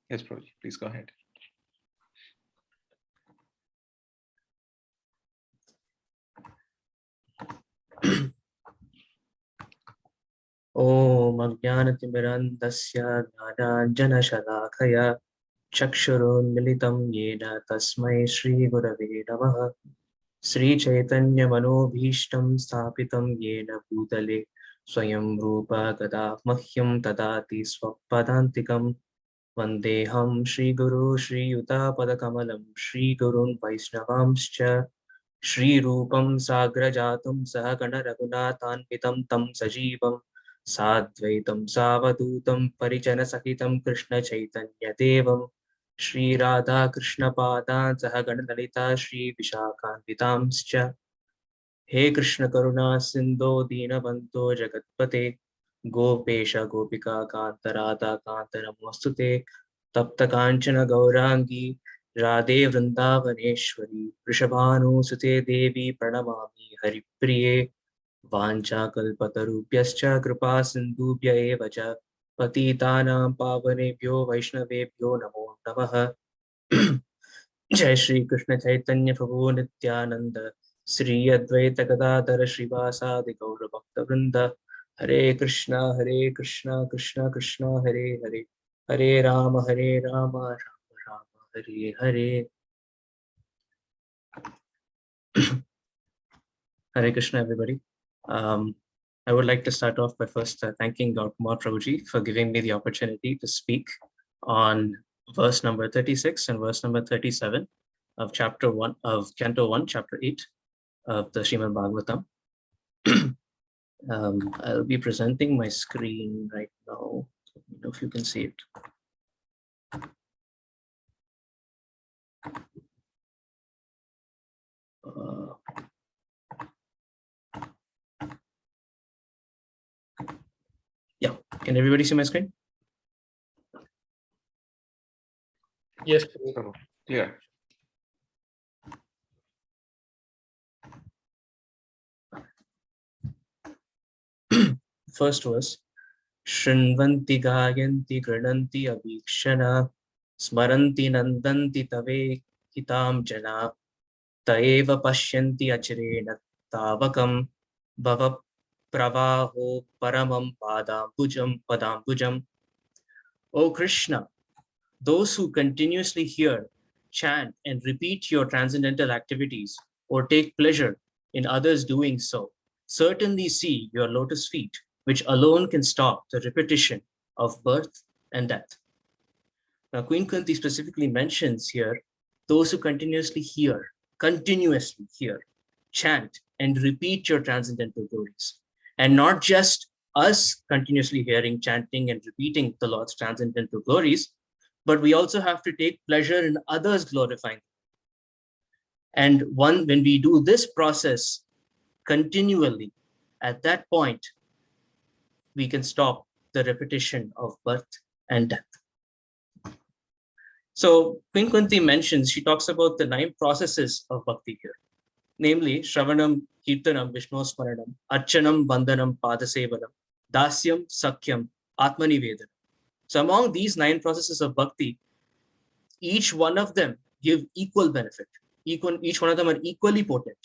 Yes, Prabhu, please go ahead. Om Ajnanatimirandasya Jnananjanashalakaya Chakshurunmilitam Yena Tasmai Shri Gurave Namaha Sri Chaitanya Manobhishtam Sthapitam Yena Bhutale Swayam Rupa Kada Mahyam Tadati Swapadantikam Vandeham Shri Guru Shri Yuta Padakamalam Shri Gurun Vaishnavamscha Shri Rupam Sagrajatam Sahagana Raghunathanvitam Tam Sajivam Sadvaitam Savadutam Parijana Sahitam Krishna Chaitanya Devam Shri Radha Krishna Padan Sahagana Lalita Shri Vishakhanvitamscha He Krishna Karuna Sindho Deenabandho Jagatpate Gopesha Gopika Kanta Radha Kanta Namostute Tapta Kanchana Gaurangi Radhe Vrindavaneshwari Rishabhanu Sute Devi Pranamami Haripriye Vancha Kalpatarubhyascha Kripa Sindhubhya eva cha Patitanam Pavanebhyo Vaishnavebhyo Namo Namaha Jai Shri Krishna Chaitanya Prabhu Nityananda Sri Advaita Gadadhara Srivasadi Gaura Bhakta Vrinda Hare Krishna Krishna Krishna Hare Hare Hare Rama Rama Rama Hare Hare. Hare Krishna, everybody. I would like to start off by first thanking Gaurakumar Prabhuji for giving me the opportunity to speak on verse number 36 and verse number 37 of chapter 1 of Canto 1, chapter 8 of the Srimad Bhagavatam. I'll be presenting my screen right now. Let me know if you can see it. Yeah, can everybody see my screen? Yes, clear. First verse. Shrinvanti gayanti grananti abhikshana smaranti nandanti tave hitam jana taeva pashyanti acharena tavakam bhava pravaho paramam padambujam. O Krishna, those who continuously hear, chant, and repeat your transcendental activities or take pleasure in others doing so certainly see your lotus feet, which alone can stop the repetition of birth and death. Now, Queen Kunti specifically mentions here those who continuously hear, chant, and repeat your transcendental glories. And not just us continuously hearing, chanting, and repeating the Lord's transcendental glories, but we also have to take pleasure in others glorifying. And when we do this process continually, at that point, we can stop the repetition of birth and death. So Queen Kunti mentions, she talks about the 9 processes of bhakti here, namely Shravanam, Kirtanam, Vishnu Smaranam, Archanam, Vandanam, Padasevanam, Dasyam, Sakyam, Atmanivedanam. So among these 9 processes of bhakti, each one of them give equal benefit. Each one of them are equally potent.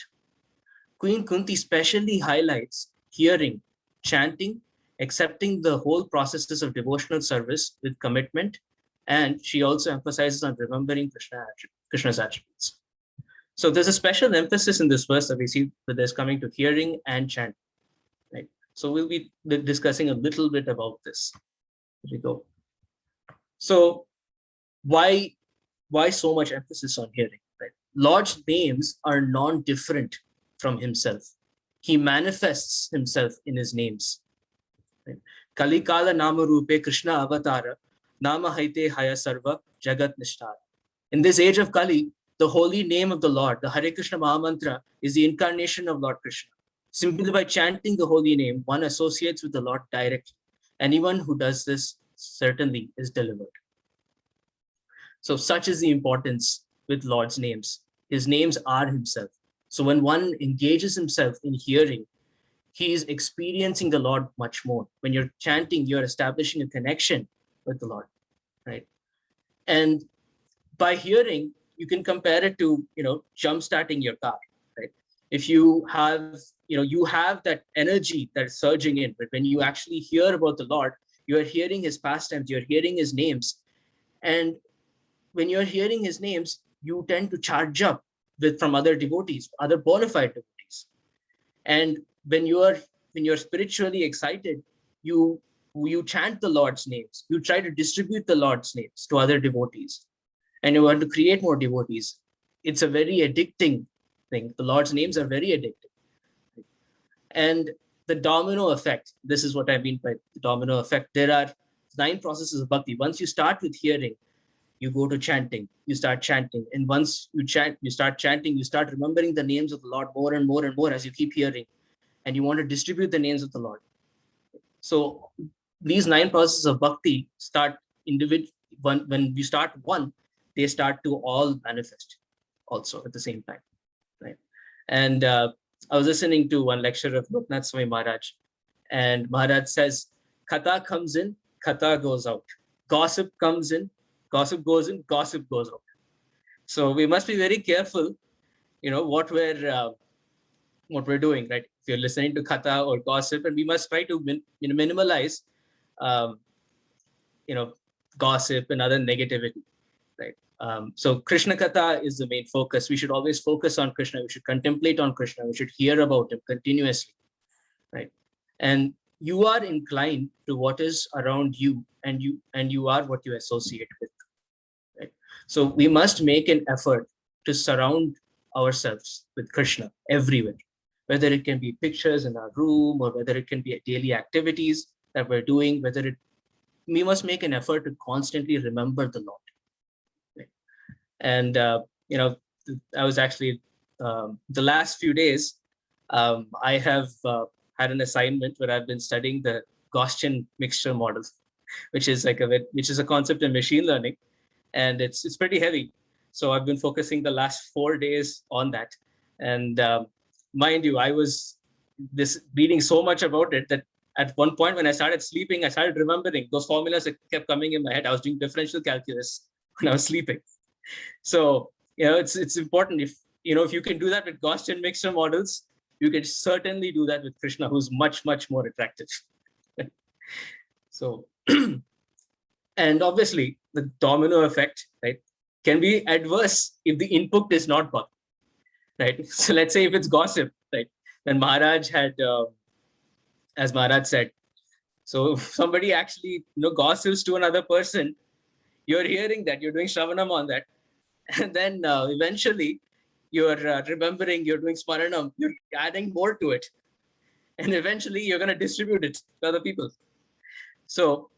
Queen Kunti specially highlights hearing, chanting, accepting the whole processes of devotional service with commitment, and she also emphasizes on remembering Krishna's attributes. So there's a special emphasis in this verse that we see that there's coming to hearing and chanting. Right? So we'll be discussing a little bit about this. Here we go. So why so much emphasis on hearing? Right? Lord's names are non-different from himself. He manifests himself in his names. Right? Kalikala nama rupe Krishna avatara nama haite haya sarva jagat nishtara. In this age of Kali, the holy name of the Lord, the Hare Krishna Mahamantra, is the incarnation of Lord Krishna. Simply by chanting the holy name, one associates with the Lord directly. Anyone who does this certainly is delivered. So such is the importance with Lord's names. His names are himself. So when one engages himself in hearing, he is experiencing the Lord much more. When you're chanting, you're establishing a connection with the Lord, right? And by hearing, you can compare it to, jump starting your car, right? If you have, you have that energy that is surging in, but when you actually hear about the Lord, you are hearing his pastimes, you're hearing his names. And when you're hearing his names, you tend to charge up from other devotees, other bona fide devotees. And when you're spiritually excited, you chant the Lord's names. You try to distribute the Lord's names to other devotees, and you want to create more devotees. It's a very addicting thing. The Lord's names are very addictive. And the domino effect, this is what I mean by the domino effect. There are 9 processes of bhakti. Once you start with hearing, you go to chanting, you start chanting. And once you chant, you start chanting, you start remembering the names of the Lord more and more and more as you keep hearing. And you want to distribute the names of the Lord. So these 9 processes of bhakti start individual. When you start one, they start to all manifest also at the same time, right? And I was listening to one lecture of Loknath Swami Maharaj, and Maharaj says, Katha comes in, Katha goes out. Gossip comes in, gossip goes in, gossip goes out. So we must be very careful, what we're doing, right? If you're listening to Katha or gossip, and we must try to minimalize, gossip and other negativity, right? So Krishna Katha is the main focus. We should always focus on Krishna. We should contemplate on Krishna. We should hear about him continuously, right? And you are inclined to what is around you, and you are what you associate with, right? So we must make an effort to surround ourselves with Krishna everywhere, whether it can be pictures in our room or whether it can be daily activities that we're doing, we must make an effort to constantly remember the Lord. And, I was actually, the last few days, I have had an assignment where I've been studying the Gaussian mixture model, which is a concept in machine learning, and it's pretty heavy. So I've been focusing the last 4 days on that. And mind you, I was reading so much about it that at one point when I started sleeping, I started remembering those formulas that kept coming in my head. I was doing differential calculus when I was sleeping. So, it's important if you can do that with Gaussian mixture models, you can certainly do that with Krishna, who's much, much more attractive. So, and obviously the domino effect, right, can be adverse if the input is not bhakti, right? So let's say if it's gossip, right? Then Maharaj had, as Maharaj said, so if somebody actually, gossips to another person, you're hearing that, you're doing Shravanam on that. And then eventually you're remembering, you're doing Smaranam, you're adding more to it. And eventually you're going to distribute it to other people. So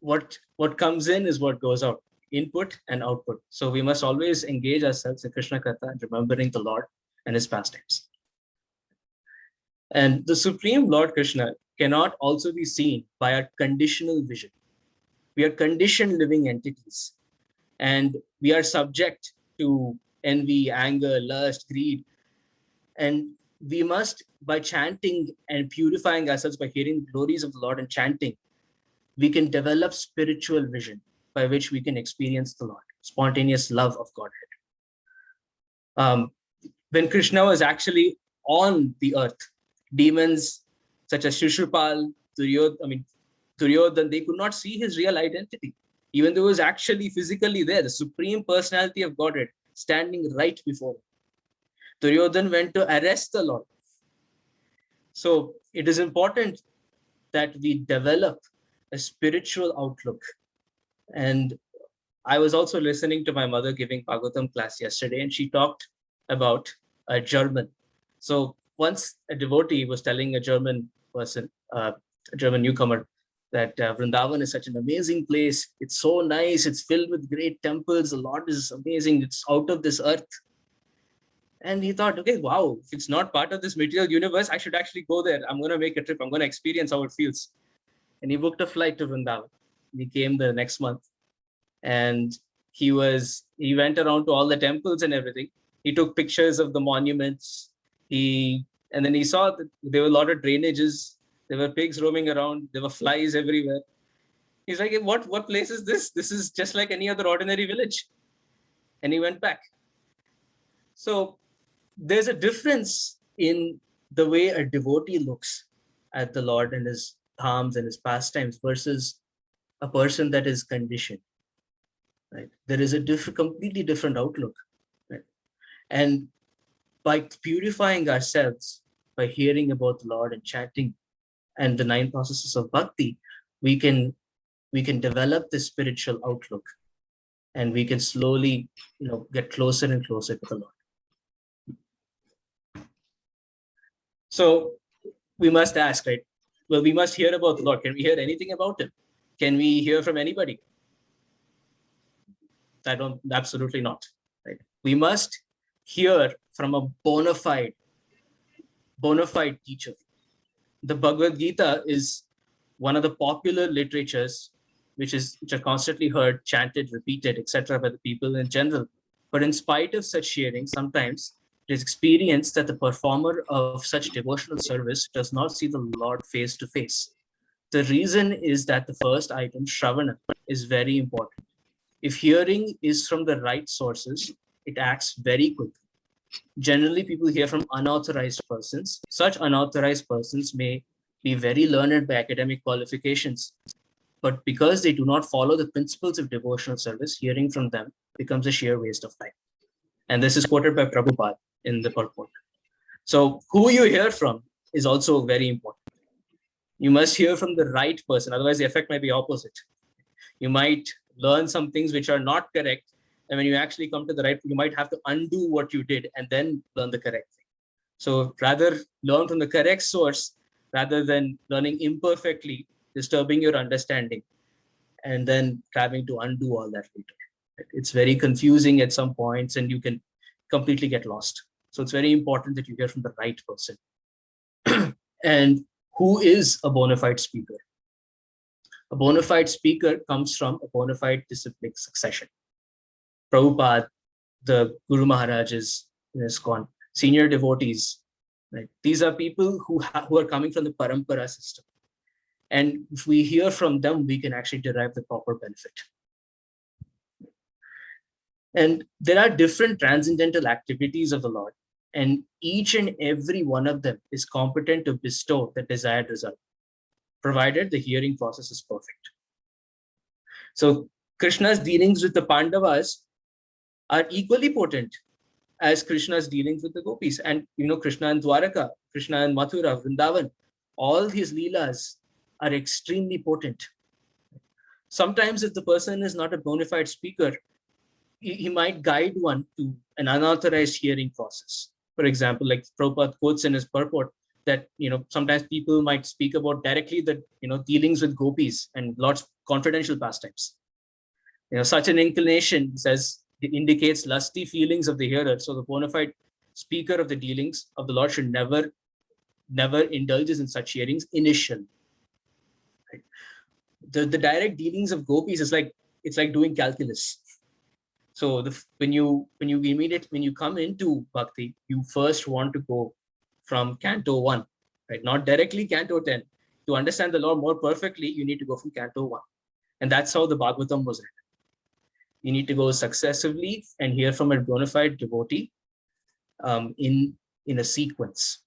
what comes in is what goes out, input and output. So we must always engage ourselves in Krishna Katha, remembering the Lord and his pastimes. And the Supreme Lord Krishna cannot also be seen by our conditional vision. We are conditioned living entities, and we are subject to envy, anger, lust, greed. And we must, by chanting and purifying ourselves, by hearing the glories of the Lord and chanting, we can develop spiritual vision by which we can experience the Lord, spontaneous love of Godhead. When Krishna was actually on the earth, demons such as Shishupal, Duryodhan, they could not see his real identity, even though he was actually physically there, the Supreme Personality of Godhead standing right before him. Duryodhan went to arrest the Lord. So it is important that we develop a spiritual outlook. And I was also listening to my mother giving Bhagavatam class yesterday, and she talked about a German. So once a devotee was telling a German person, a German newcomer, that Vrindavan is such an amazing place. It's so nice. It's filled with great temples. The Lord is amazing. It's out of this earth. And he thought, okay, wow, if it's not part of this material universe, I should actually go there. I'm going to make a trip. I'm going to experience how it feels. And he booked a flight to Vrindavan. He came the next month. And he went around to all the temples and everything. He took pictures of the monuments. And then he saw that there were a lot of drainages. There were pigs roaming around. There were flies everywhere. He's like, what place is this? This is just like any other ordinary village. And he went back. So there's a difference in the way a devotee looks at the Lord and his dhams and his pastimes versus a person that is conditioned. Right? There is a completely different outlook. Right? And by purifying ourselves, by hearing about the Lord and chanting and the 9 processes of bhakti, we can develop this spiritual outlook, and we can slowly, get closer and closer to the Lord. So we must ask, right? Well, we must hear about the Lord. Can we hear anything about him? Can we hear from anybody? Absolutely not. Right? We must hear from a bona fide teacher. The Bhagavad Gita is one of the popular literatures which are constantly heard, chanted, repeated, etc. by the people in general. But in spite of such sharing, sometimes it is experienced that the performer of such devotional service does not see the Lord face to face. The reason is that the first item, Shravana, is very important. If hearing is from the right sources, it acts very quickly. Generally, people hear from unauthorized persons. Such unauthorized persons may be very learned by academic qualifications, but because they do not follow the principles of devotional service, hearing from them becomes a sheer waste of time. And this is quoted by Prabhupada in the purport. So who you hear from is also very important. You must hear from the right person, otherwise the effect might be opposite. You might learn some things which are not correct, and when you actually come to the right, you might have to undo what you did and then learn the correct thing. So rather learn from the correct source rather than learning imperfectly, disturbing your understanding, and then having to undo all that later. It's very confusing at some points, and you can completely get lost. So it's very important that you hear from the right person. And who is a bona fide speaker? A bona fide speaker comes from a bona fide disciplic succession. Prabhupada, the Guru Maharajas in ISKCON, senior devotees, right? These are people who are coming from the parampara system. And if we hear from them, we can actually derive the proper benefit. And there are different transcendental activities of the Lord, and each and every one of them is competent to bestow the desired result, provided the hearing process is perfect. So Krishna's dealings with the Pandavas are equally potent as Krishna's dealings with the gopis. And Krishna and Dwaraka, Krishna and Mathura, Vrindavan, all his leelas are extremely potent. Sometimes if the person is not a bona fide speaker, he might guide one to an unauthorized hearing process. For example, like Prabhupada quotes in his purport that sometimes people might speak about directly the dealings with gopis and Lord's confidential pastimes. Such an inclination indicates lusty feelings of the hearer. So the bona fide speaker of the dealings of the Lord should never indulges in such hearings initially. Right? The direct dealings of gopis is like doing calculus. So when you come into bhakti, you first want to go from Canto 1, right? Not directly Canto 10. To understand the Lord more perfectly, you need to go from Canto 1. And that's how the Bhagavatam was written. You need to go successively and hear from a bona fide devotee in a sequence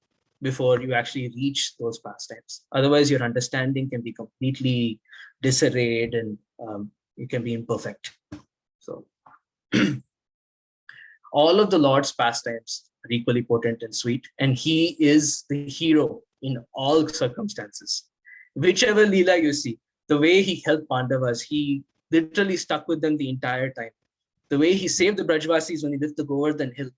before you actually reach those pastimes. Otherwise, your understanding can be completely disarrayed and it can be imperfect. So all of the Lord's pastimes are equally potent and sweet, and he is the hero in all circumstances. Whichever Leela you see, the way he helped Pandavas, he literally stuck with them the entire time. The way he saved the Brajvasis when he left the Govardhan hill,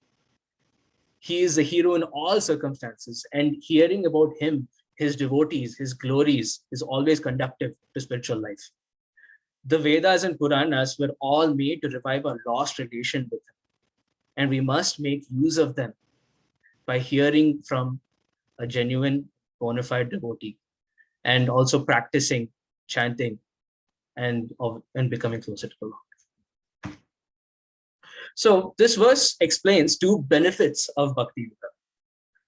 he is a hero in all circumstances, and hearing about him, his devotees, his glories is always conductive to spiritual life. The Vedas and Puranas were all made to revive our lost relation with him, and we must make use of them by hearing from a genuine bona fide devotee and also practicing chanting and becoming closer to the Lord. So this verse explains 2 benefits of bhakti yoga.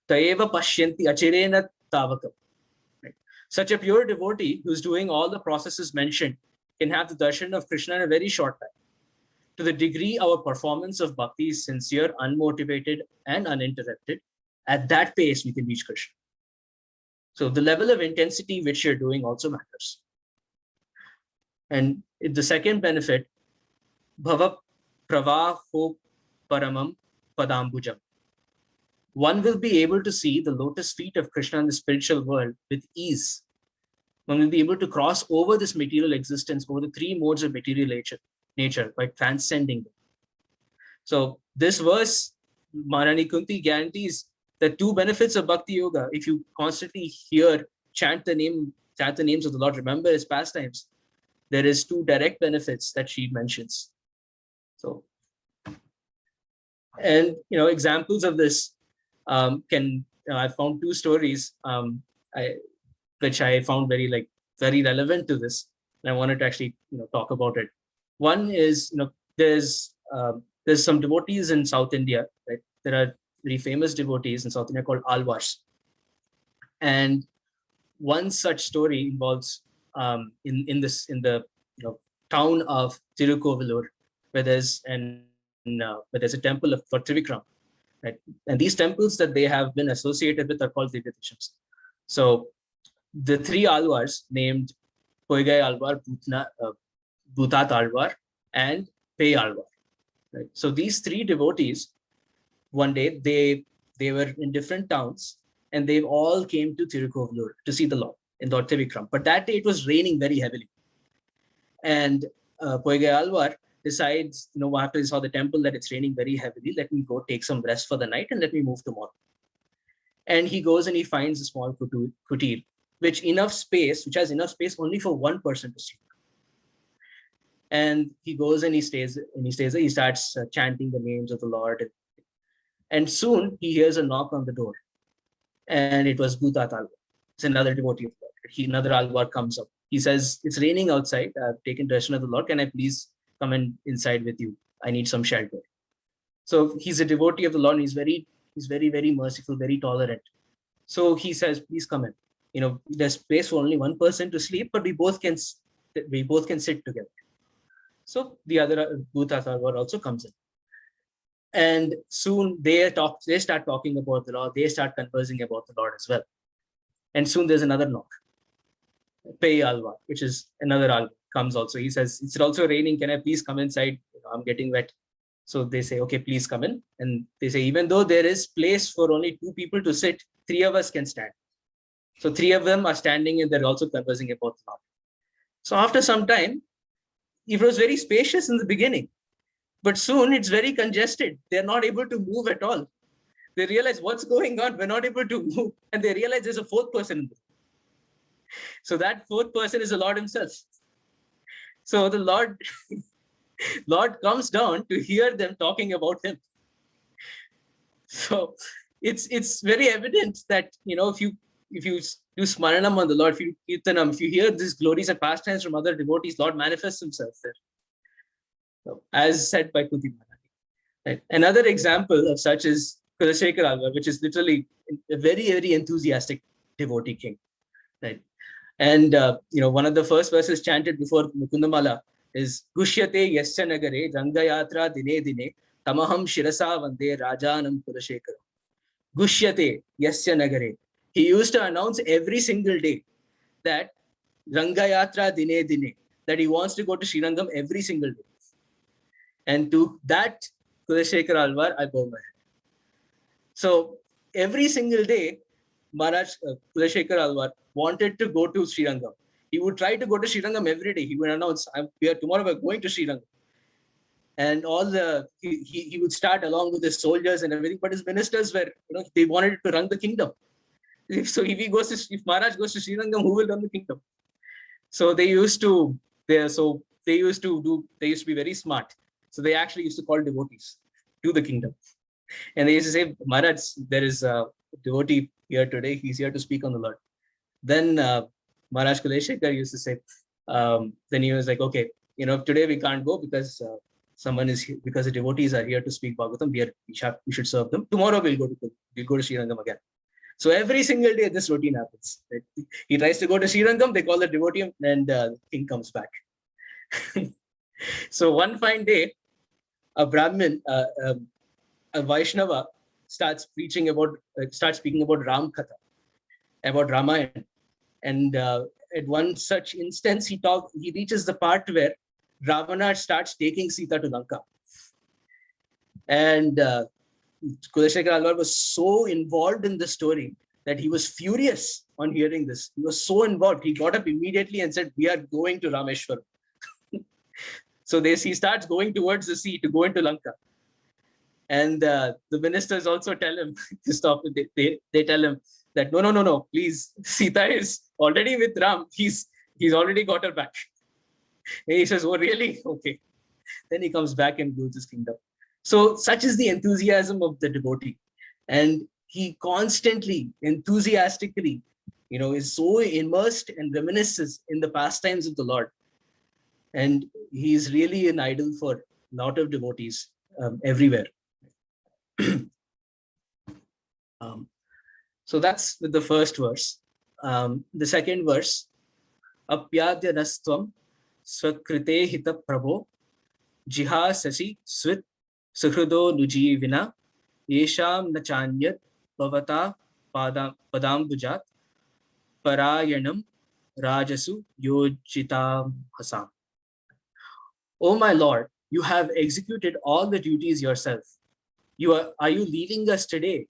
Taeva pashyanti achirena tavakam. Such a pure devotee who's doing all the processes mentioned can have the darshan of Krishna in a very short time. To the degree our performance of bhakti is sincere, unmotivated, and uninterrupted, at that pace we can reach Krishna. So the level of intensity which you're doing also matters. And the second benefit, bhava pravaho paramam padambujam. One will be able to see the lotus feet of Krishna in the spiritual world with ease. One will be able to cross over this material existence, over the three modes of material nature by transcending them. So this verse, Maharani Kunti, guarantees the two benefits of Bhakti Yoga. If you constantly chant the names of the Lord, remember his pastimes, there is two direct benefits that she mentions. So, and examples of this I found two stories which I found very relevant to this, and I wanted to actually talk about it. One is there's some devotees in South India, right? There are very famous devotees in South India called Alvars, and one such story involves in the town of Tirukovalur, where there's a temple of Lord Trivikram, right? And these temples that they have been associated with are called Divyadeshams. So the three Alvars named Poigai Alvar, Bhutat Alvar, and Pei Alvar. Right? So these three devotees, one day they were in different towns, and they all came to Tirukovalur to see the Lord in Lord Trivikram. But that day it was raining very heavily, and Poigai Alvar decides, after he saw the temple that it's raining very heavily, let me go take some rest for the night and let me move tomorrow. And he goes and he finds a small kutir, which has enough space only for one person to sleep. And he goes and he stays there. He starts chanting the names of the Lord. And soon he hears a knock on the door. And it was Bhutat Alvar. It's another devotee of God. Another Alvar comes up. He says, it's raining outside. I've taken darshan of the Lord. Can I please come inside with you? I need some shelter. So he's a devotee of the Lord. And he's very, very merciful, very tolerant. So he says, please come in. There's space for only one person to sleep, but we both can sit together. So the other Bhutat Alvar also comes in. And soon they start talking about the Lord. They start conversing about the Lord as well. And soon there's another knock. Pei Alvar, which is another Alvar, comes also. He says, it's also raining. Can I please come inside? I'm getting wet. So they say, okay, please come in. And they say, even though there is place for only two people to sit, three of us can stand. So three of them are standing and they're also conversing about the Lord. So after some time, it was very spacious in the beginning, but soon it's very congested. They're not able to move at all. They realize what's going on. We're not able to move. And they realize there's a fourth person in there. So that fourth person is the Lord himself. So the Lord comes down to hear them talking about him. So it's very evident that, if you do smaranam on the Lord, if you kirtanam, if you hear these glories and pastimes from other devotees, Lord manifests himself there. So, as said by Kunti Maharani. Right? Another example of such is Kulashekar Alvar, which is literally a very, very enthusiastic devotee king. Right? And one of the first verses chanted before Mukundamala is Gushyate Yasya Nagare Rangayatra Dine Dine Tamaham Shirasa Vande Rajanam Kulashekara. Gushyate Yasya Nagare. He used to announce every single day that Rangayatra Dine Dine, that he wants to go to Srirangam every single day. And to that Kulashekar Alvar, I bow my head. So every single day, Maharaj Kulashekar Alvar wanted to go to Srirangam. He would try to go to Srirangam every day. He would announce, tomorrow we're going to Srirangam. And he would start along with his soldiers and everything, but his ministers were, they wanted to run the kingdom. So if Maharaj goes to Srirangam, who will run the kingdom? So they used to be very smart. So they actually used to call devotees to the kingdom. And they used to say, Maharaj, there is a devotee here today. He's here to speak on the Lord. Then Maharaj Kuleshekar used to say, then he was like, okay, today we can't go because someone is here, because the devotees are here to speak Bhagavatam. We should serve them. Tomorrow we'll go to Srirangam again. So every single day this routine happens. Right? He tries to go to Srirangam, they call the devotee, and the king comes back. So one fine day, a Brahmin, a Vaishnava, starts speaking about Ram Katha, about Ramayana. And at one such instance, he reaches the part where Ravana starts taking Sita to Lanka. And Kulashekar Alwar was so involved in the story that he was furious on hearing this. He was so involved. He got up immediately and said, "We are going to Rameshwar." So he starts going towards the sea to go into Lanka. And the ministers also tell him to stop. They tell him that no, please, Sita is already with Ram. He's already got her back. And he says, "Oh, really? Okay." Then he comes back and builds his kingdom. So such is the enthusiasm of the devotee. And he constantly, enthusiastically, is so immersed and reminisces in the pastimes of the Lord. And he's really an idol for a lot of devotees everywhere. So that's with the first verse. The second verse, Apyadya Nastvam Swakrite Hita Prabho Jiha Sasi Swit Suhrudo Nujivina Yesham Nachanyat Bhavata Padambujat Parayanam Rajasu Yojitam Hasam. O my Lord, you have executed all the duties yourself. Are you leaving us today?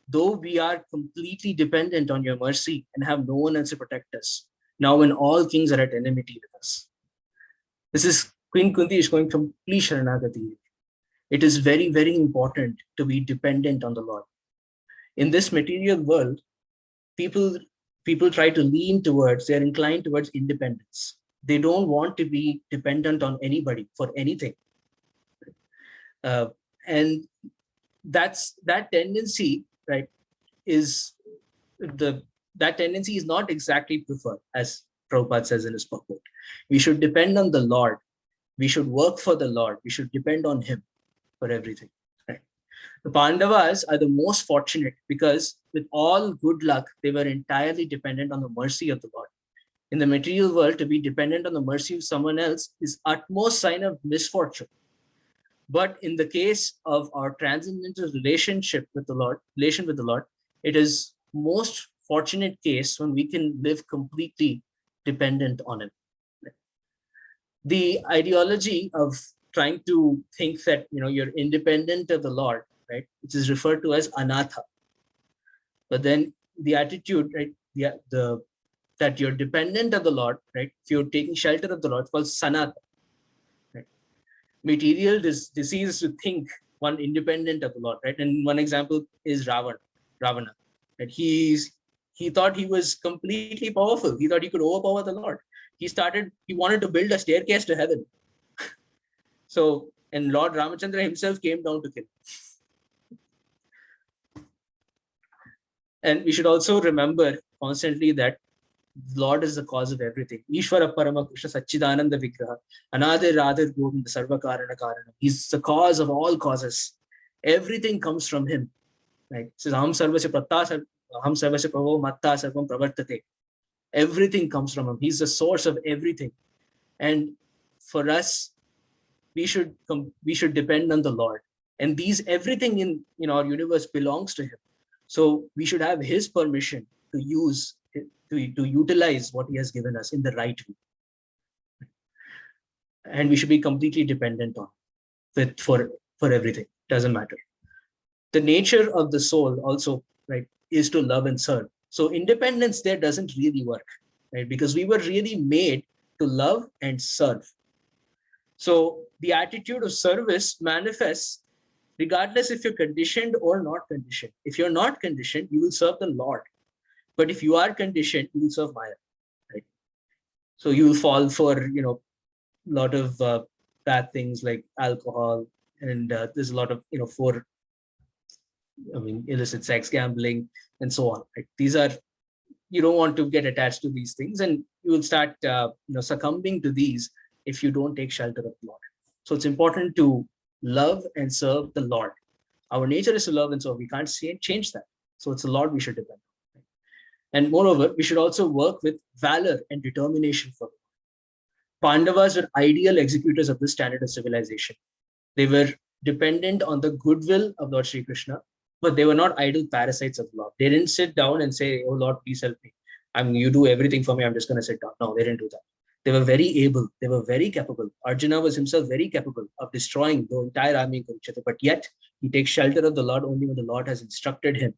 Though we are completely dependent on your mercy and have no one else to protect us, now when all kings are at enmity with us. This is Queen Kunti is going complete Sharanagati. It is very, very important to be dependent on the Lord. In this material world, people try to they're inclined towards independence. They don't want to be dependent on anybody for anything. And that tendency, right, that tendency is not exactly preferred, as Prabhupada says in his book. We should depend on the Lord. We should work for the Lord. We should depend on him for everything. Right? The Pandavas are the most fortunate because with all good luck, they were entirely dependent on the mercy of the Lord. In the material world, to be dependent on the mercy of someone else is utmost sign of misfortune. But in the case of our transcendental relation with the Lord, it is most fortunate case when we can live completely dependent on him. The ideology of trying to think that you're independent of the Lord, right, which is referred to as anatha. But then the attitude, right, that you're dependent of the Lord, right, if you're taking shelter of the Lord, it's called sanatha. Right? Material disease to think one independent of the Lord, right? And one example is Ravana. Right? He thought he was completely powerful. He thought he could overpower the Lord. He wanted to build a staircase to heaven. So, and Lord Ramachandra himself came down to kill. And we should also remember constantly that Lord is the cause of everything. Ishvara Parama Krishna Sachidananda Vigraha. Anadir Radhir Govinda Sarva Karana Karana. He's the cause of all causes. Everything comes from him. Right? It says, Aham Sarvasya Pratta Aham Sarvasya Prabhu Matta Sarvam Pravartate. Everything comes from him. He's the source of everything. And for us, we should depend on the Lord. And everything in our universe belongs to him. So we should have his permission to utilize what he has given us in the right way. And we should be completely dependent on it for everything. Doesn't matter. The nature of the soul also, right, is to love and serve. So independence there doesn't really work, right? Because we were really made to love and serve. So the attitude of service manifests regardless if you're conditioned or not conditioned. If you're not conditioned, you will serve the Lord. But if you are conditioned, you will serve Maya, right? So you will fall for, a lot of bad things like alcohol, and there's a lot of, illicit sex, gambling, and so on. Right? You don't want to get attached to these things, and you will start, succumbing to these if you don't take shelter of the Lord. So it's important to love and serve the Lord. Our nature is to love and serve. We can't change that. So it's the Lord we should depend on. And moreover, we should also work with valor and determination for it. Pandavas were ideal executors of this standard of civilization. They were dependent on the goodwill of Lord Sri Krishna, but they were not idle parasites of the Lord. They didn't sit down and say, "Oh Lord, please help me. You do everything for me. I'm just going to sit down." No, they didn't do that. They were very able. They were very capable. Arjuna was himself very capable of destroying the entire army in Kurukshetra, but yet he takes shelter of the Lord only when the Lord has instructed him.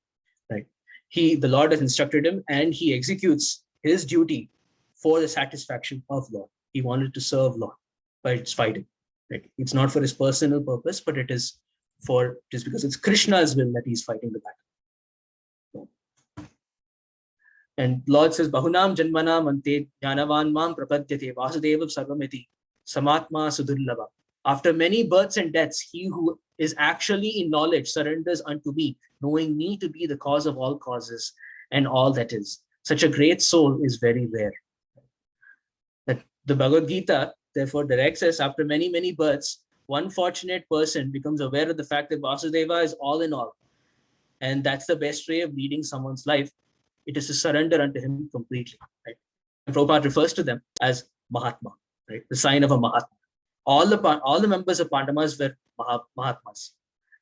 Right? The Lord has instructed him, and he executes his duty for the satisfaction of Lord. He wanted to serve Lord by fighting. Right? It's not for his personal purpose, but it is just because it's Krishna's will that he's fighting the battle. And Lord says, Bahunam Janmanam Ante Jnanavan Mam Prapadyate Vasudeva Sarvamiti Samatma Sudurlava. After many births and deaths, he who is actually in knowledge surrenders unto me, knowing me to be the cause of all causes and all that is. Such a great soul is very rare. That the Bhagavad Gita therefore directs us, after many, many births, one fortunate person becomes aware of the fact that Vasudeva is all in all. And that's the best way of leading someone's life. It is to surrender unto him completely. Right? And Prabhupada refers to them as Mahatma, right? The sign of a Mahatma. All the members of Pandavas were Mahatmas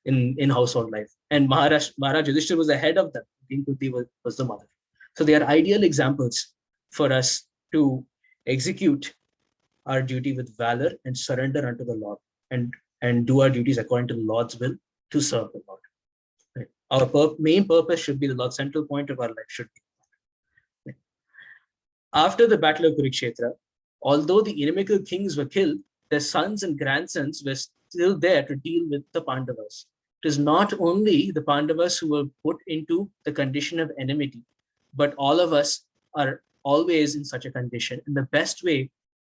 in household life. And Maharaj Yudhishthira was the head of them. King Kunti was the mother. So they are ideal examples for us to execute our duty with valor and surrender unto the Lord, and do our duties according to the Lord's will to serve the Lord. Right? Our main purpose should be the Lord. Central point of our life should be. Right? After the battle of Kurukshetra, although the inimical kings were killed, their sons and grandsons were still there to deal with the Pandavas. It is not only the Pandavas who were put into the condition of enmity, but all of us are always in such a condition. And the best way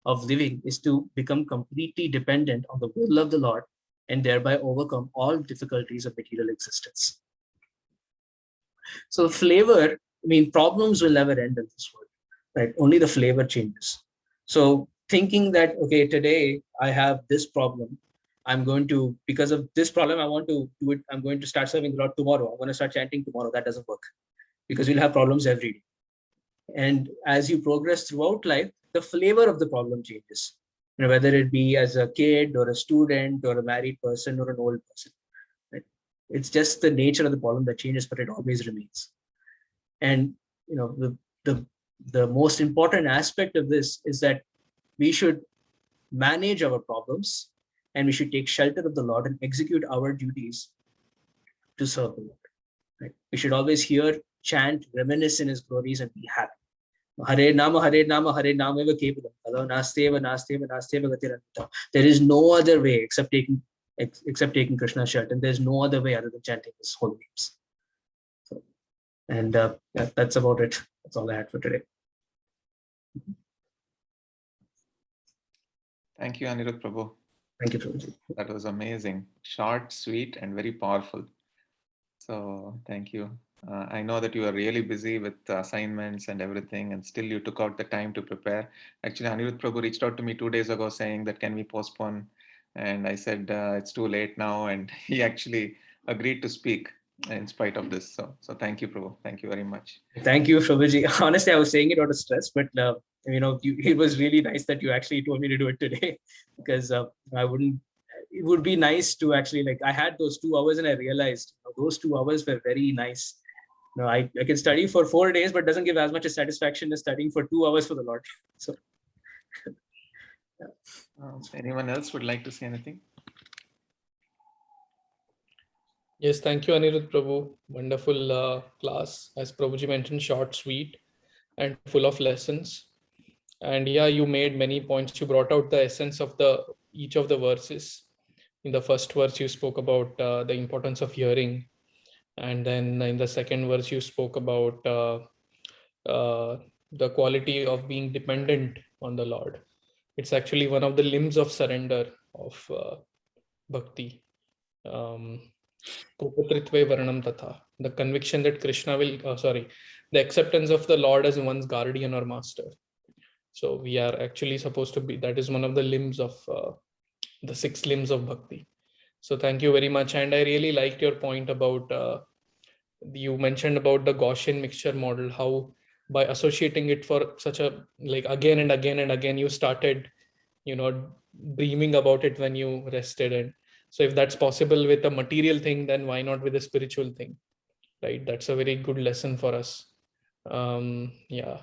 of living is to become completely dependent on the will of the Lord and thereby overcome all difficulties of material existence. So flavor, problems will never end in this world, right? Only the flavor changes. So thinking that, okay, today I have this problem, because of this problem, I want to do it. I'm going to start serving the Lord tomorrow. I'm going to start chanting tomorrow. That doesn't work, because we'll have problems every day. And as you progress throughout life, the flavor of the problem changes, whether it be as a kid or a student or a married person or an old person. Right? It's just the nature of the problem that changes, but it always remains. And the most important aspect of this is that we should manage our problems, and we should take shelter of the Lord and execute our duties to serve the Lord. Right? We should always hear, chant, reminisce in his glories, and be happy. Hare Nama, Hare Nama, Hare Nama eva kevalam. Nasteva, Nasteva, Nasteva gatiranta. There is no other way except taking Krishna's shirt, and there's no other way other than chanting his holy names. So, and that's about it. That's all I had for today. Thank you, Anirudh Prabhu. Thank you, Prabhuji. That was amazing. Short, sweet, and very powerful. So thank you. I know that you are really busy with assignments and everything, and still you took out the time to prepare. Actually, Anirudh Prabhu reached out to me 2 days ago saying that can we postpone? And I said, it's too late now. And he actually agreed to speak in spite of this. So thank you, Prabhu. Thank you very much. Thank you, Prabhuji. Honestly, I was saying it out of stress, but it was really nice that you actually told me to do it today, because it would be nice to actually, I had those 2 hours and I realized those 2 hours were very nice. I can study for 4 days, but doesn't give as much satisfaction as studying for 2 hours for the Lord. So, anyone else would like to say anything? Yes, thank you, Anirudh Prabhu. Wonderful class. As Prabhuji mentioned, short, sweet, and full of lessons. And yeah, you made many points. You brought out the essence of each of the verses. In the first verse, you spoke about the importance of hearing. And then in the second verse, you spoke about the quality of being dependent on the Lord. It's actually one of the limbs of surrender of bhakti. The conviction that Krishna the acceptance of the Lord as one's guardian or master. So we are actually supposed to be, that is one of the limbs of the 6 limbs of bhakti. So thank you very much. And I really liked your point about, you mentioned about the Gaussian mixture model, how by associating it for such a, again and again and again, you started dreaming about it when you rested. And so if that's possible with a material thing, then why not with a spiritual thing, right? That's a very good lesson for us. Yeah,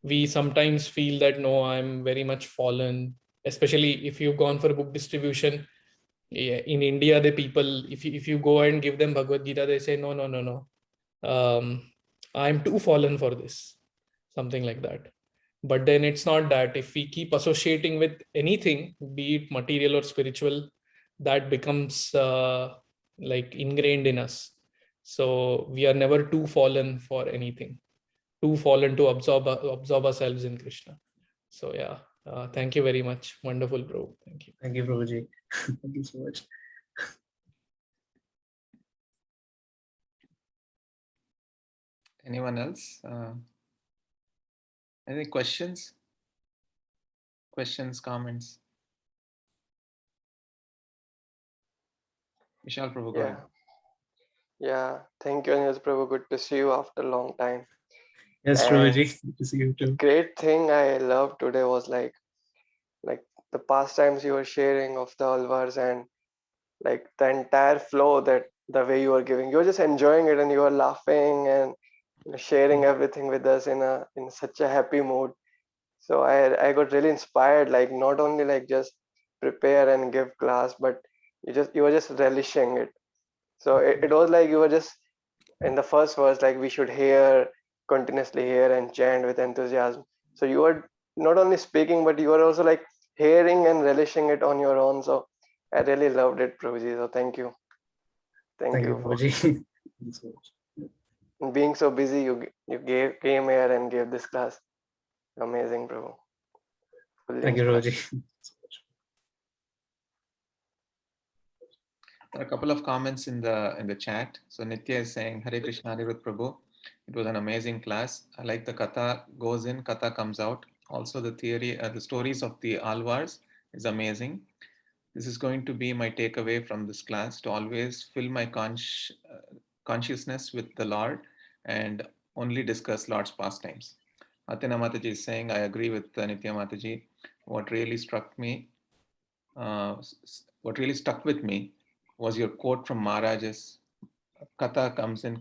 we sometimes feel that, no, I'm very much fallen, especially if you've gone for book distribution. Yeah, in India, the people, if you go and give them Bhagavad Gita, they say, no, no, no, no. I'm too fallen for this, something like that. But then it's not that. If we keep associating with anything, be it material or spiritual, that becomes like ingrained in us. So we are never too fallen for anything, too fallen to absorb ourselves in Krishna. So yeah, thank you very much. Wonderful, bro. Thank you. Thank you, Prabhuji. Thank you so much. Anyone else? Any questions? Questions, comments? Vishal Prabhu, go ahead. Yeah, thank you, Anirudh Prabhu. Good to see you after a long time. Yes, And Prabhuji. Good to see you the too. great thing I loved today was like the pastimes you were sharing of the alvars, and like the entire flow, that the way you were giving, you were just enjoying it and you were laughing and sharing everything with us in such a happy mood. So I got really inspired, like not only like just prepare and give class, but you were just relishing it. So it was like you were just in the first verse, like we should hear, continuously hear and chant with enthusiasm. So you were not only speaking, but you were also like hearing and relishing it on your own. So I really loved it, Prabhuji. So thank you. Thank Thank you, you for Prabhuji. Thank you so much. being so busy. You came here and gave this class. Amazing, Prabhu. Fully Thank you, inspired. Prabhuji. There are a couple of comments in the chat. So Nitya is saying, Hare Krishna, Anirudh Prabhu. It was an amazing class. I like the katha goes in, katha comes out. Also the theory, the stories of the Alvars is amazing. This is going to be my takeaway from this class, to always fill my consciousness with the Lord and only discuss Lord's pastimes. Atina Mataji is saying, I agree with Nitya Mataji. What really struck me, what really stuck with me was your quote from Maharaj's, Katha comes in,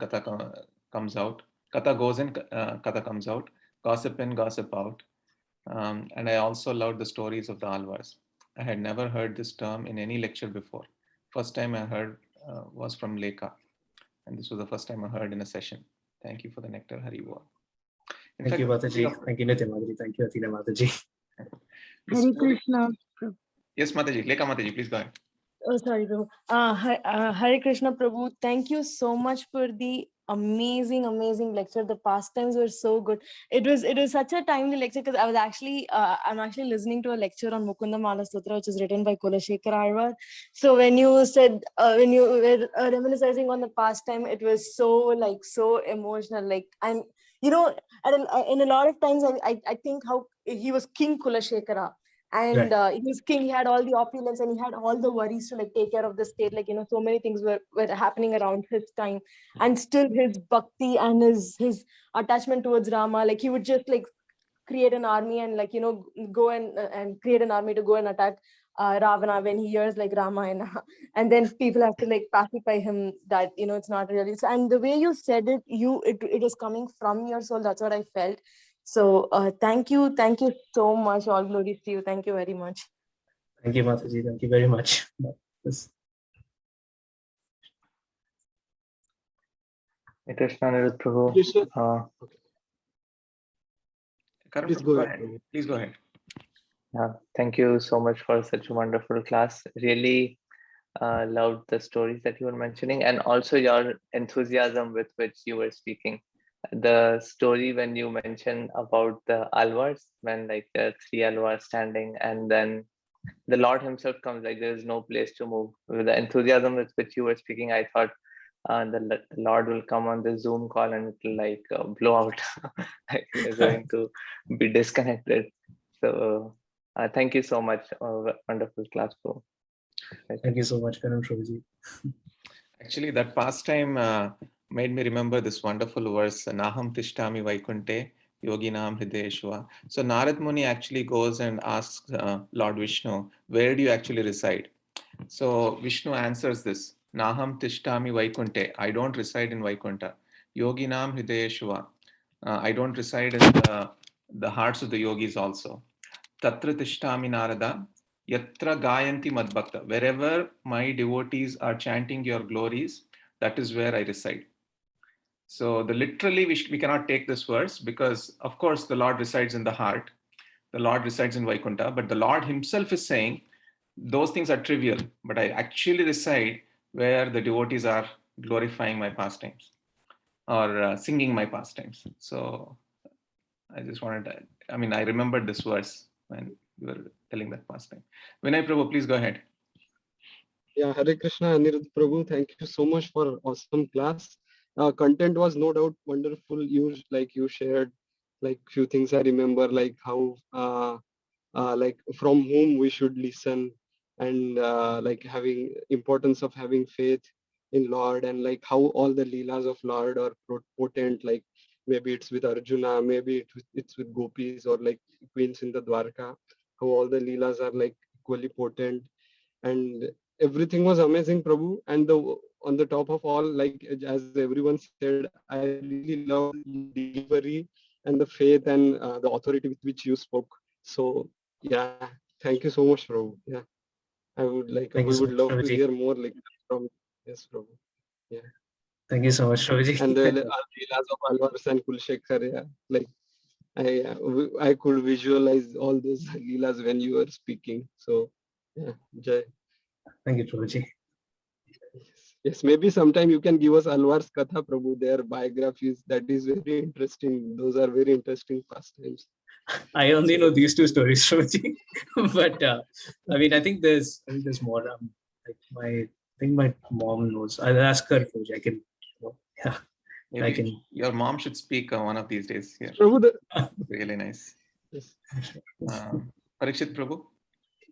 comes out. Katha goes in, Katha comes out. Gossip in, gossip out. And I also loved the stories of the Alvars. I had never heard this term in any lecture before. First time I heard was from Lekha. And this was the first time I heard in a session. Thank you for the nectar, Haribo. Thank you, Mataji. Thank you, Nitya Mataji. Thank you, Athena Mataji. Hare Krishna. Yes, Mataji. Lekha Mataji, please go ahead. Oh, sorry, Prabhu. Hare Krishna, Prabhu. Thank you so much for the amazing lecture. The pastimes were so good. It was such a timely lecture because I'm actually listening to a lecture on Mukunda Mala Sutra, which is written by Kulashekar Arwar. So when you said when you were reminiscing on the pastime, it was so emotional. Like, and in a lot of times I think how he was King Kulashekara. And he was king. He had all the opulence and he had all the worries to like take care of the state. Like, so many things were happening around his time, and still his bhakti and his attachment towards Rama, like he would just like create an army and like go and create an army to go and attack Ravana when he hears like Ramayana, and then people have to like pacify him that it's not really. And the way you said it, it is coming from your soul. That's what I felt. So thank you so much. All glories to you. Thank you very much. Thank you, Mataji. Thank you very much. Yes. Krishna, Anirudh Prabhu. Please go ahead. Please go ahead. Thank you so much for such a wonderful class. Really loved the stories that you were mentioning, and also your enthusiasm with which you were speaking. The story when you mentioned about the alvars, when like the three alvars standing, and then the Lord himself comes, like there is no place to move. With the enthusiasm with which you were speaking, I thought the Lord will come on the Zoom call and it will like blow out, like we're going to be disconnected. So thank you so much. Wonderful class, bro. Thank you so much, Karan Prabhuji. Actually, that pastime made me remember this wonderful verse, Naham Tishtami Vaikunte, Yoginam Hridayeshva. So Narad Muni actually goes and asks Lord Vishnu, where do you actually reside? So Vishnu answers this, Naham Tishtami Vaikunte. I don't reside in Vaikunta. Yoginam Hridayeshva. I don't reside in the hearts of the yogis also. Tatra Tishtami Narada. Yatra Gayanti Madbhakta. Wherever my devotees are chanting your glories, that is where I reside. So the literally we cannot take this verse because of course the Lord resides in the heart. The Lord resides in Vaikunta, but the Lord himself is saying those things are trivial, but I actually reside where the devotees are glorifying my pastimes or singing my pastimes. So I just wanted to, I mean, I remembered this verse when you were telling that pastime. Vinay Prabhu, please go ahead. Yeah, Hare Krishna, Anirudh Prabhu, thank you so much for awesome class. Content was no doubt wonderful. You shared like few things I remember, like how like from whom we should listen, and like having importance of having faith in Lord, and like how all the leelas of Lord are potent. Like maybe it's with Arjuna, maybe it's with gopis or like queens in the Dwarka. How all the leelas are like equally potent, and everything was amazing, Prabhu. And the on the top of all, like as everyone said, I really loved your delivery and the faith and the authority with which you spoke. So yeah, thank you so much, Prabhu. Yeah, we Thank you would so love much, to hear Prabhuji. more like from. Yes, Prabhu. Yeah, Thank you so much, Prabhuji. and the Leelas of Alvars and Kulshekhar. Yeah, like I could visualize all those Leelas when you were speaking. So yeah, Jai. Thank you, Prabhuji. Yes, maybe sometime you can give us Alvar's Katha, Prabhu, their biographies. That is very interesting. Those are very interesting pastimes. I only know So, these two stories, Prabhuji. But I mean, I think there's more. I think my mom knows. I'll ask her, Prabhuji. I can, yeah, I Maybe can. your mom should speak one of these days here. Prabhu, Really nice. yes. Parikshit Prabhu.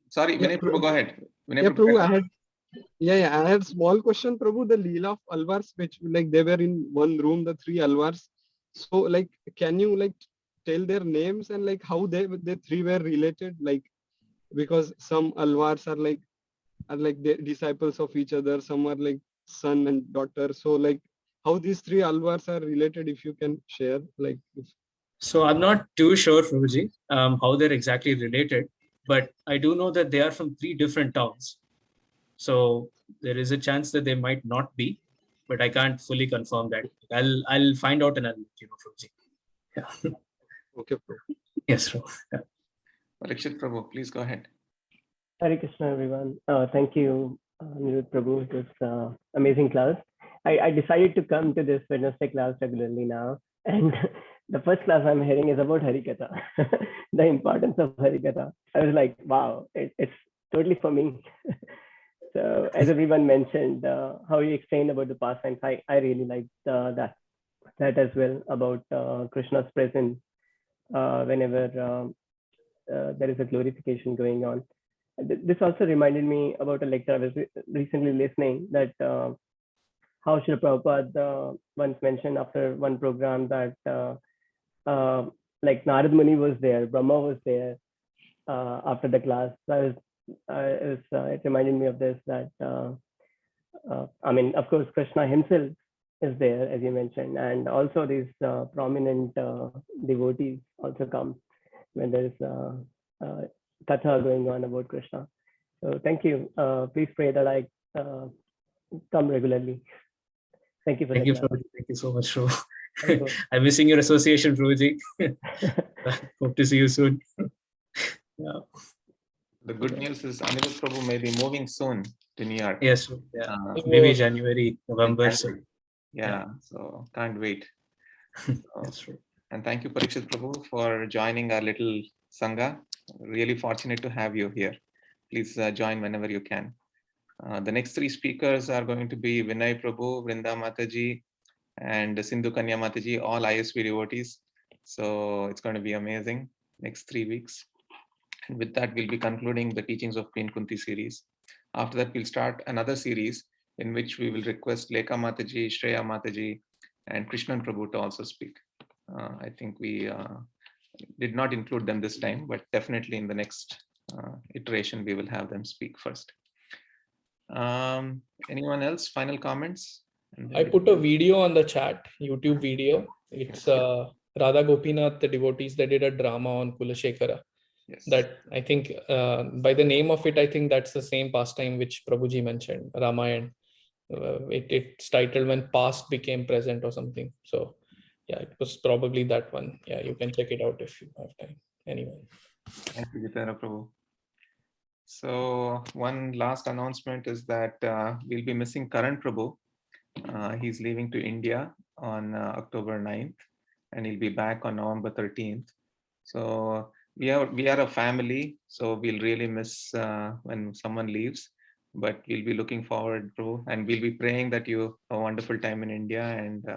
Sorry, Yeah, Vinay Prabhu, go ahead. Vinay yeah, Prabhu. Prabhu, I had small question, Prabhu. The Leela of Alvars, which like they were in one room, the three Alvars. So like, can you like tell their names and like how they three were related? Like because some Alvars are like the disciples of each other. Some are like son and daughter. So like how these three Alvars are related, if you can share, like. So I'm not too sure, Prabhuji, how they're exactly related, but I do know that they are from three different towns. So there is a chance that they might not be, but I can't fully confirm that. I'll find out and I'll let you know, Prabhuji. Yeah. Okay, Prabhu. Yes, Prabhu. Yeah. Parikshit Prabhu, please go ahead. Hare Krishna, everyone. Thank you, Anirudh Prabhu. It was amazing class. I decided to come to this Wednesday class regularly now. And the first class I'm hearing is about Harikatha, the importance of Harikatha. I was like, wow, it's totally for me. So as everyone mentioned, how you explained about the pastimes, I really liked that as well, about Krishna's presence whenever there is a glorification going on. This also reminded me about a lecture I was recently listening, that how Srila Prabhupada once mentioned after one program that like Narad Muni was there, Brahma was there after the class. So it reminded me of this, that I mean, of course, Krishna himself is there, as you mentioned, and also these prominent devotees also come when there is katha going on about Krishna. So thank you. Please pray that I come regularly. Thank you for Thank the you, class. Prabhuji. Thank you so much, Prabhu. Thank you. I'm missing your association, Prabhuji. Hope to see you soon. Yeah. The good news is Anirudh Prabhu may be moving soon to New York. Yes, yeah. Uh, Maybe January, November. in So January. Yeah, so can't wait. that's true. And thank you, Parikshit Prabhu, for joining our little Sangha. Really fortunate to have you here. Please join whenever you can. The next three speakers are going to be Vinay Prabhu, Vrinda Mataji, and Sindhu Kanya Mataji, all ISV devotees. So it's going to be amazing next 3 weeks. And with that, we'll be concluding the teachings of Queen Kunti series. After that, we'll start another series in which we will request Lekha Mataji, Shreya Mataji, and Krishnan Prabhu to also speak. I think we did not include them this time, but definitely in the next iteration, we will have them speak first. Anyone else? Final comments? I put a video on the chat, YouTube video. It's Radha Gopinath, the devotees, they did a drama on Kulashekara. Yes. That I think by the name of it, I think that's the same pastime which Prabhuji mentioned, Ramayana. It's titled When Past Became Present or something. So yeah, it was probably that one. Yeah, you can check it out if you have time. Anyway. Thank you, Gitara Prabhu. So one last announcement is that we'll be missing Karan Prabhu. He's leaving to India on October 9th, and he'll be back on November 13th. So we are a family, so we'll really miss when someone leaves, but we'll be looking forward, Prabhu, and we'll be praying that you have a wonderful time in India and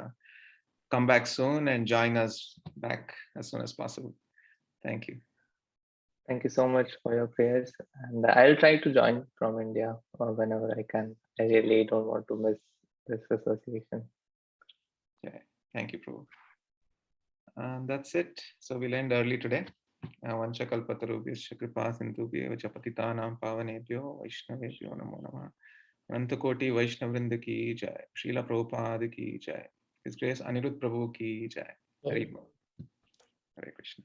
come back soon and join us back as soon as possible. Thank you. Thank you so much for your prayers, and I'll try to join from India whenever I can. I really don't want to miss this association. Okay, thank you, Prabhu. That's it. So we'll end early today. Vanchakalpatarubhyascha kripa sindhubhyev cha patitanam pavanebhyo vaishnavebhyo namo namah. Anantakoti Vaishnavrinda ki jai. Srila Prabhupada ki jai. His Grace Anirudh Prabhu ki jai. Hare Krishna.